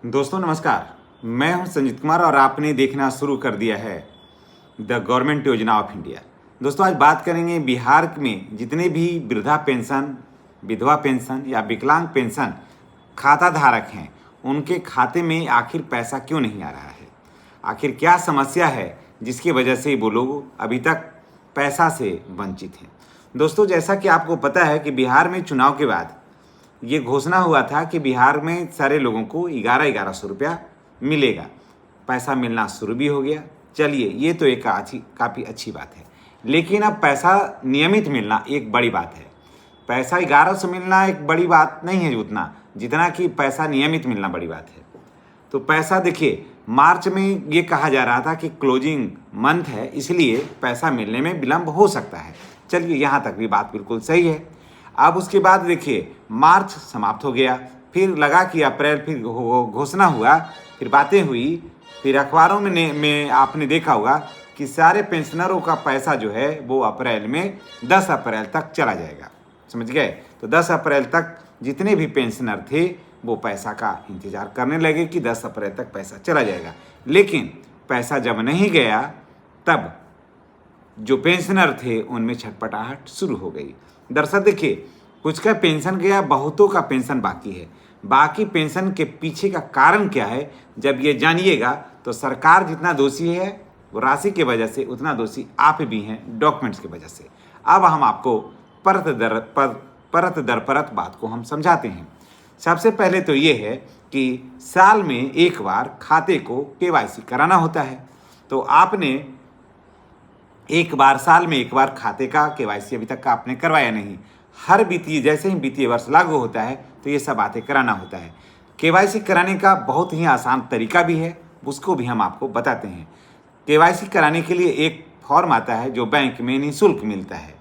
दोस्तों नमस्कार। मैं हूं संजीत कुमार और आपने देखना शुरू कर दिया है द गवर्नमेंट योजना ऑफ इंडिया। दोस्तों आज बात करेंगे बिहार में जितने भी वृद्धा पेंशन, विधवा पेंशन या विकलांग पेंशन खाता धारक हैं, उनके खाते में आखिर पैसा क्यों नहीं आ रहा है। आखिर क्या समस्या है जिसकी वजह से वो लोग अभी तक पैसा से वंचित हैं। दोस्तों जैसा कि आपको पता है कि बिहार में चुनाव के बाद ये घोषणा हुआ था कि बिहार में सारे लोगों को 1100 रुपया मिलेगा। पैसा मिलना शुरू भी हो गया। चलिए ये तो एक काफ़ी अच्छी बात है, लेकिन अब पैसा नियमित मिलना एक बड़ी बात है। पैसा 1100 मिलना एक बड़ी बात नहीं है उतना जितना कि पैसा नियमित मिलना बड़ी बात है। तो पैसा देखिए, मार्च में ये कहा जा रहा था कि क्लोजिंग मंथ है, इसलिए पैसा मिलने में विलम्ब हो सकता है। चलिए यहाँ तक भी बात बिल्कुल सही है। अब उसके बाद देखिए मार्च समाप्त हो गया, फिर लगा कि अप्रैल, फिर घोषणा हुआ, फिर बातें हुई, फिर अखबारों में आपने देखा होगा कि सारे पेंशनरों का पैसा जो है वो अप्रैल में 10 अप्रैल तक चला जाएगा। समझ गए? तो 10 अप्रैल तक जितने भी पेंशनर थे वो पैसा का इंतज़ार करने लगे कि 10 अप्रैल तक पैसा चला जाएगा। लेकिन पैसा जब नहीं गया तब जो पेंशनर थे उनमें छटपटाहट शुरू हो गई। दरअसल देखिए, कुछ का पेंशन गया, बहुतों का पेंशन बाकी है। बाकी पेंशन के पीछे का कारण क्या है, जब ये जानिएगा तो सरकार जितना दोषी है वो राशि की वजह से, उतना दोषी आप भी हैं डॉक्यूमेंट्स की वजह से। अब हम आपको परत दर परत बात को हम समझाते हैं। सबसे पहले तो ये है कि साल में एक बार खाते को केवाईसी कराना होता है। तो आपने साल में एक बार खाते का केवाईसी अभी तक का आपने करवाया नहीं। हर जैसे ही वित्तीय वर्ष लागू होता है तो ये सब बातें कराना होता है। केवाईसी कराने का बहुत ही आसान तरीका भी है, उसको भी हम आपको बताते हैं। केवाईसी कराने के लिए एक फॉर्म आता है जो बैंक में निःशुल्क मिलता है।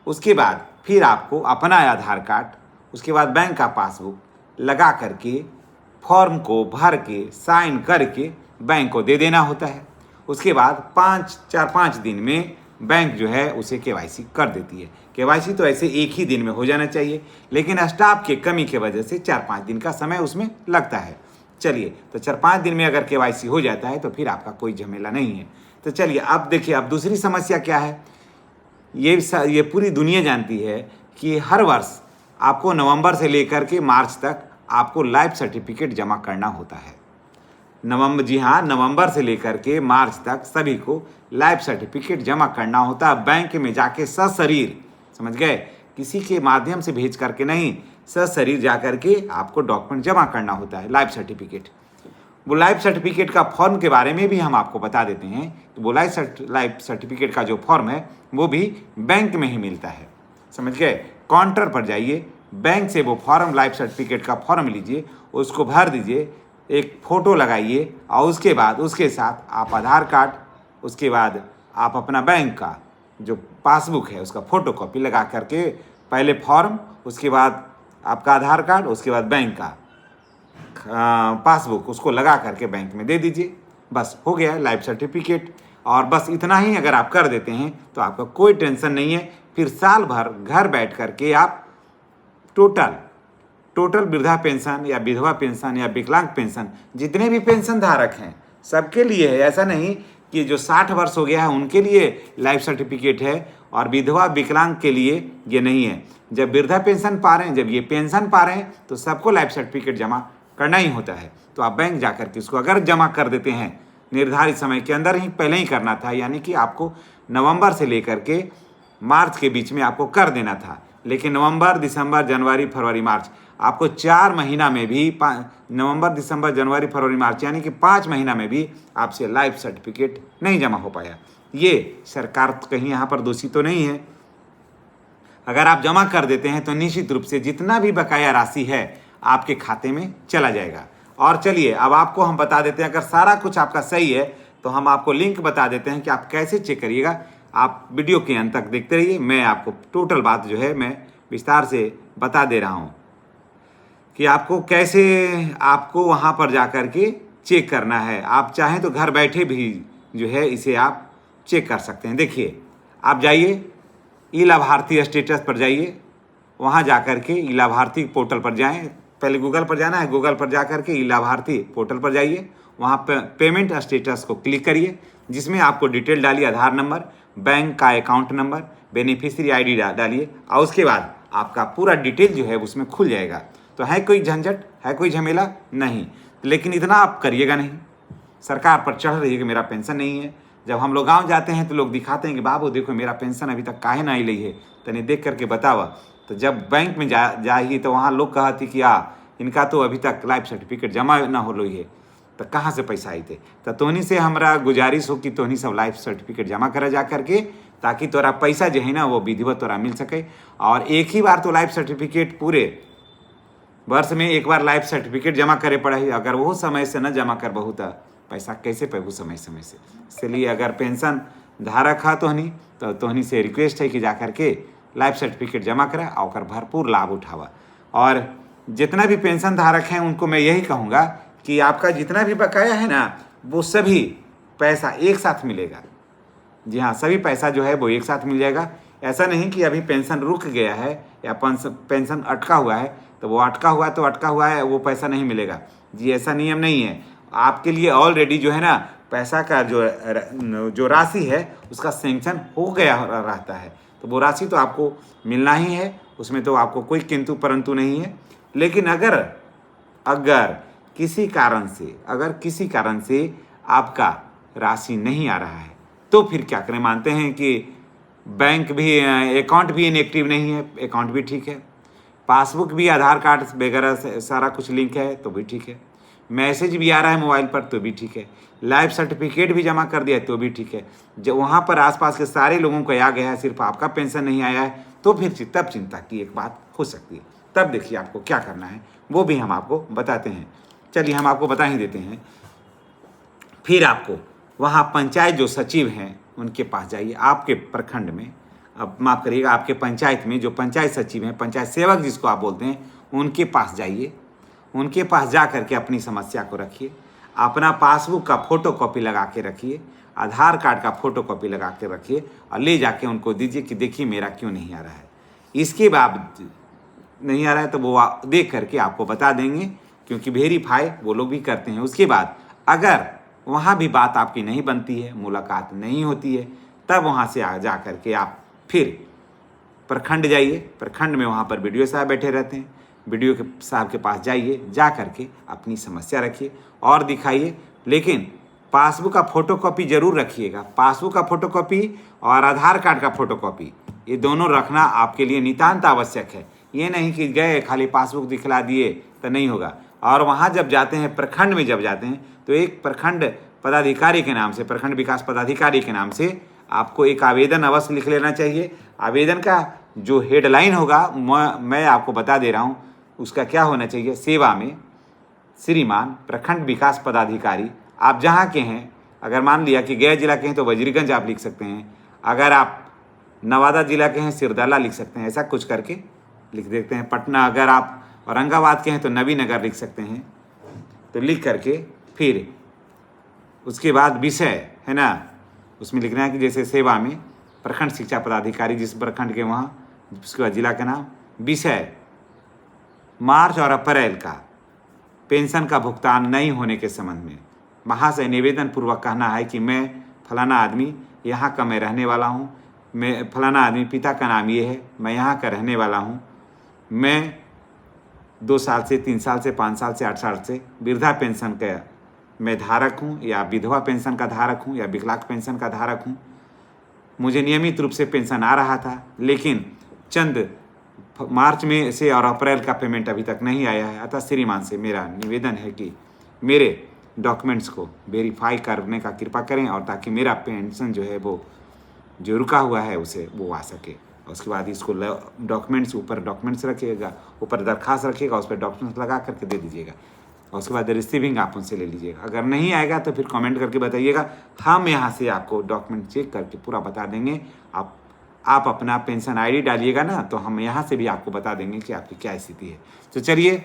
उसके बाद फिर आपको अपना आधार कार्ड, उसके बाद बैंक का पासबुक लगा करके फॉर्म को भर के साइन करके बैंक को दे देना होता है। उसके बाद 4-5 दिन में बैंक जो है उसे केवाईसी कर देती है। केवाईसी तो ऐसे एक ही दिन में हो जाना चाहिए, लेकिन स्टाफ के कमी की वजह से 4-5 दिन का समय उसमें लगता है। चलिए, तो 4-5 दिन में अगर केवाईसी हो जाता है तो फिर आपका कोई झमेला नहीं है। तो चलिए अब देखिए, अब दूसरी समस्या क्या है। ये पूरी दुनिया जानती है कि हर वर्ष आपको नवंबर से लेकर के मार्च तक आपको लाइफ सर्टिफिकेट जमा करना होता है। नवंबर से लेकर के मार्च तक सभी को लाइफ सर्टिफिकेट जमा करना होता है। बैंक में जाके सशरीर, समझ गए, किसी के माध्यम से भेज करके नहीं, सशरीर जा करके आपको डॉक्यूमेंट जमा करना होता है, लाइफ सर्टिफिकेट। वो लाइफ सर्टिफिकेट का फॉर्म के बारे में भी हम आपको बता देते हैं। तो वो लाइफ सर्टिफिकेट का जो फॉर्म है वो भी बैंक में ही मिलता है। समझ गए? काउंटर पर जाइए, बैंक से वो फॉर्म, लाइफ सर्टिफिकेट का फॉर्म लीजिए, उसको भर दीजिए, एक फ़ोटो लगाइए और उसके बाद उसके साथ आप आधार कार्ड, उसके बाद आप अपना बैंक का जो पासबुक है उसका फ़ोटोकॉपी लगा करके, पहले फॉर्म, उसके बाद आपका आधार कार्ड, उसके बाद बैंक का पासबुक, उसको लगा करके बैंक में दे दीजिए। बस हो गया लाइफ सर्टिफिकेट। और बस इतना ही अगर आप कर देते हैं तो आपका कोई टेंशन नहीं है। फिर साल भर घर बैठ करके आप टोटल वृद्धा पेंशन या विधवा पेंशन या विकलांग पेंशन, जितने भी पेंशन धारक हैं सबके लिए है। ऐसा नहीं कि जो 60 वर्ष हो गया है उनके लिए लाइफ सर्टिफिकेट है और विधवा विकलांग के लिए ये नहीं है। जब वृद्धा पेंशन पा रहे हैं, जब ये पेंशन पा रहे हैं, तो सबको लाइफ सर्टिफिकेट जमा करना ही होता है। तो आप बैंक जा कर के इसको अगर जमा कर देते हैं निर्धारित समय के अंदर ही, पहले ही करना था, यानी कि आपको नवंबर से लेकर के मार्च के बीच में आपको कर देना था। लेकिन नवंबर, दिसंबर, जनवरी, फरवरी, मार्च, आपको 4 महीना में भी, नवंबर, दिसंबर, जनवरी, फरवरी, मार्च, यानी कि 5 महीना में भी आपसे लाइफ सर्टिफिकेट नहीं जमा हो पाया। ये सरकार कहीं यहाँ पर दोषी तो नहीं है। अगर आप जमा कर देते हैं तो निश्चित रूप से जितना भी बकाया राशि है आपके खाते में चला जाएगा। और चलिए अब आपको हम बता देते हैं, अगर सारा कुछ आपका सही है तो हम आपको लिंक बता देते हैं कि आप कैसे चेक करिएगा। आप वीडियो के अंत तक देखते रहिए। मैं आपको टोटल बात जो है मैं विस्तार से बता दे रहा हूँ कि आपको कैसे, आपको वहाँ पर जा कर के चेक करना है। आप चाहें तो घर बैठे भी जो है इसे आप चेक कर सकते हैं। देखिए, आप जाइए ई लाभार्थी स्टेटस पर जाइए, वहाँ जा कर के ई लाभार्थी पोर्टल पर जाएं, पहले गूगल पर जाना है, गूगल पर जा करके ई लाभार्थी पोर्टल पर जाइए, वहाँ पे पेमेंट स्टेटस को क्लिक करिए, जिसमें आपको डिटेल डालिए, आधार नंबर, बैंक का अकाउंट नंबर, बेनिफिशियरी आईडी डालिए, और उसके बाद आपका पूरा डिटेल जो है उसमें खुल जाएगा। तो है कोई झंझट, है कोई झमेला नहीं, लेकिन इतना आप करिएगा नहीं। सरकार पर चढ़ रही है कि मेरा पेंशन नहीं है। जब हम लोग गांव जाते हैं तो लोग दिखाते हैं कि बाबू देखो मेरा पेंशन अभी तक काहे नहीं ली है, तनी देख करके बतावा। तो जब बैंक में जाइए तो वहाँ लोग कहती कि इनका तो अभी तक लाइफ सर्टिफिकेट जमा ना हो रही है, तो कहाँ से पैसा आई थे। तो तोहनी से हमारा गुजारिश हो कि तोहनी सब लाइफ सर्टिफिकेट जमा करा जा करके, ताकि तोरा पैसा जो है ना वो विधिवत तोरा मिल सके। और एक ही बार तो लाइफ सर्टिफिकेट, पूरे वर्ष में एक बार लाइफ सर्टिफिकेट जमा करे पड़ा है। अगर वो समय से न जमा कर बहुत पैसा कैसे पेबू समय से। इसलिए अगर पेंशन धारक है तो तोहनी से रिक्वेस्ट है कि जा करके लाइफ सर्टिफिकेट जमा करा और भरपूर लाभ उठावा। और जितना भी पेंशन धारक हैं उनको मैं यही कहूँगा कि आपका जितना भी बकाया है ना वो सभी पैसा एक साथ मिलेगा। जी हाँ, सभी पैसा जो है वो एक साथ मिल जाएगा। ऐसा नहीं कि अभी पेंशन रुक गया है या पेंशन अटका हुआ है तो वो अटका हुआ है वो पैसा नहीं मिलेगा। जी ऐसा नियम नहीं है। आपके लिए ऑलरेडी जो है ना पैसा का जो राशि है उसका सेंक्शन हो गया रहता है, तो वो राशि तो आपको मिलना ही है, उसमें तो आपको कोई किंतु परंतु नहीं है। लेकिन अगर किसी कारण से आपका राशि नहीं आ रहा है तो फिर क्या करें। मानते हैं कि बैंक भी अकाउंट भी इनएक्टिव नहीं है, अकाउंट भी ठीक है, पासबुक भी आधार कार्ड वगैरह से सारा कुछ लिंक है तो भी ठीक है, मैसेज भी आ रहा है मोबाइल पर तो भी ठीक है, लाइफ सर्टिफिकेट भी जमा कर दिया तो भी ठीक है। जब वहाँ पर आसपास के सारे लोगों को आ गया है, सिर्फ आपका पेंशन नहीं आया है, तो फिर तब चिंता की एक बात हो सकती है। तब देखिए आपको क्या करना है वो भी हम आपको बताते हैं। चलिए हम आपको बता ही देते हैं। फिर आपको वहाँ पंचायत जो सचिव हैं उनके पास जाइए, आपके प्रखंड में, अब माफ़ करिएगा आपके पंचायत में जो पंचायत सचिव हैं, पंचायत सेवक जिसको आप बोलते हैं, उनके पास जाइए। उनके पास जा करके अपनी समस्या को रखिए, अपना पासबुक का फ़ोटोकॉपी लगा के रखिए, आधार कार्ड का फ़ोटोकॉपी लगा के रखिए और ले जाके उनको दीजिए कि देखिए मेरा क्यों नहीं आ रहा है। इसके बाद नहीं आ रहा है तो वो देख करके आपको बता देंगे, क्योंकि वेरीफाई वो लोग भी करते हैं। उसके बाद अगर वहाँ भी बात आपकी नहीं बनती है, मुलाकात नहीं होती है, तब वहाँ से जा करके आप फिर प्रखंड जाइए। प्रखंड में वहाँ पर BDO साहब बैठे रहते हैं, BDO के साहब के पास जाइए, जा करके अपनी समस्या रखिए और दिखाइए। लेकिन पासबुक का फ़ोटोकॉपी ज़रूर रखिएगा। पासबुक का फ़ोटोकॉपी और आधार कार्ड का फ़ोटोकॉपी ये दोनों रखना आपके लिए नितांत आवश्यक है। ये नहीं कि गए खाली पासबुक दिखला दिए तो नहीं होगा। और वहाँ जब जाते हैं, प्रखंड में जब जाते हैं, तो एक प्रखंड पदाधिकारी के नाम से, प्रखंड विकास पदाधिकारी के नाम से आपको एक आवेदन अवश्य लिख लेना चाहिए। आवेदन का जो हेडलाइन होगा मैं आपको बता दे रहा हूँ, उसका क्या होना चाहिए। सेवा में श्रीमान प्रखंड विकास पदाधिकारी, आप जहाँ के हैं, अगर मान लिया कि गया जिला के हैं तो वजीरगंज आप लिख सकते हैं, अगर आप नवादा जिला के हैं सिरदला लिख सकते हैं, ऐसा कुछ करके लिख देते हैं। पटना, अगर आप औरंगाबाद के हैं तो नबी नगर लिख सकते हैं। तो लिख करके फिर उसके बाद विषय है ना, उसमें लिखना है कि जैसे सेवा में प्रखंड शिक्षा पदाधिकारी जिस प्रखंड के वहाँ, उसके बाद जिला का नाम, विषय मार्च और अप्रैल का पेंशन का भुगतान नहीं होने के संबंध में महाशय निवेदन पूर्वक कहना है कि मैं फलाना आदमी यहाँ का मैं रहने वाला हूँ, मैं फलाना आदमी पिता का नाम ये है, मैं यहाँ का रहने वाला हूँ, मैं 2 साल से 3 साल से 5 साल से 8 साल से वृद्धा पेंशन का मैं धारक हूँ, या विधवा पेंशन का धारक हूँ, या विकलांग पेंशन का धारक हूँ। मुझे नियमित रूप से पेंशन आ रहा था, लेकिन चंद मार्च में से और अप्रैल का पेमेंट अभी तक नहीं आया है। अतः श्रीमान से मेरा निवेदन है कि मेरे डॉक्यूमेंट्स को वेरीफाई करने का कृपा करें, और ताकि मेरा पेंशन जो है वो जो रुका हुआ है उसे वो आ सके। उसके बाद इसको डॉक्यूमेंट्स ऊपर डॉक्यूमेंट्स रखिएगा, ऊपर दरखास्त रखिएगा, उस पर डॉक्यूमेंट्स लगा करके दे दीजिएगा, और उसके बाद रिसीविंग आप उनसे ले लीजिएगा। अगर नहीं आएगा तो फिर कमेंट करके बताइएगा, हम यहाँ से आपको डॉक्यूमेंट चेक करके पूरा बता देंगे। आप अपना पेंशन आईडी डालिएगा ना, तो हम यहाँ से भी आपको बता देंगे कि आपकी क्या स्थिति है। तो चलिए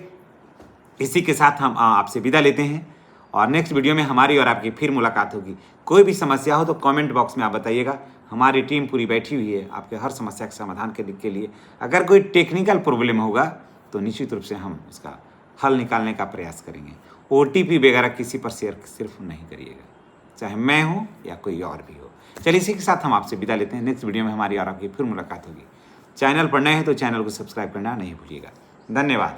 इसी के साथ हम आपसे विदा लेते हैं, और नेक्स्ट वीडियो में हमारी और आपकी फिर मुलाकात होगी। कोई भी समस्या हो तो कमेंट बॉक्स में आप बताइएगा, हमारी टीम पूरी बैठी हुई है आपके हर समस्या के समाधान के लिए। अगर कोई टेक्निकल प्रॉब्लम होगा तो निश्चित रूप से हम उसका फल निकालने का प्रयास करेंगे। OTP वगैरह किसी पर शेयर सिर्फ नहीं करिएगा, चाहे मैं हूँ या कोई और भी हो। चलिए इसी के साथ हम आपसे विदा लेते हैं। नेक्स्ट वीडियो में हमारी और आपकी फिर मुलाकात होगी। चैनल पर नए हैं तो चैनल को सब्सक्राइब करना नहीं भूलिएगा। धन्यवाद।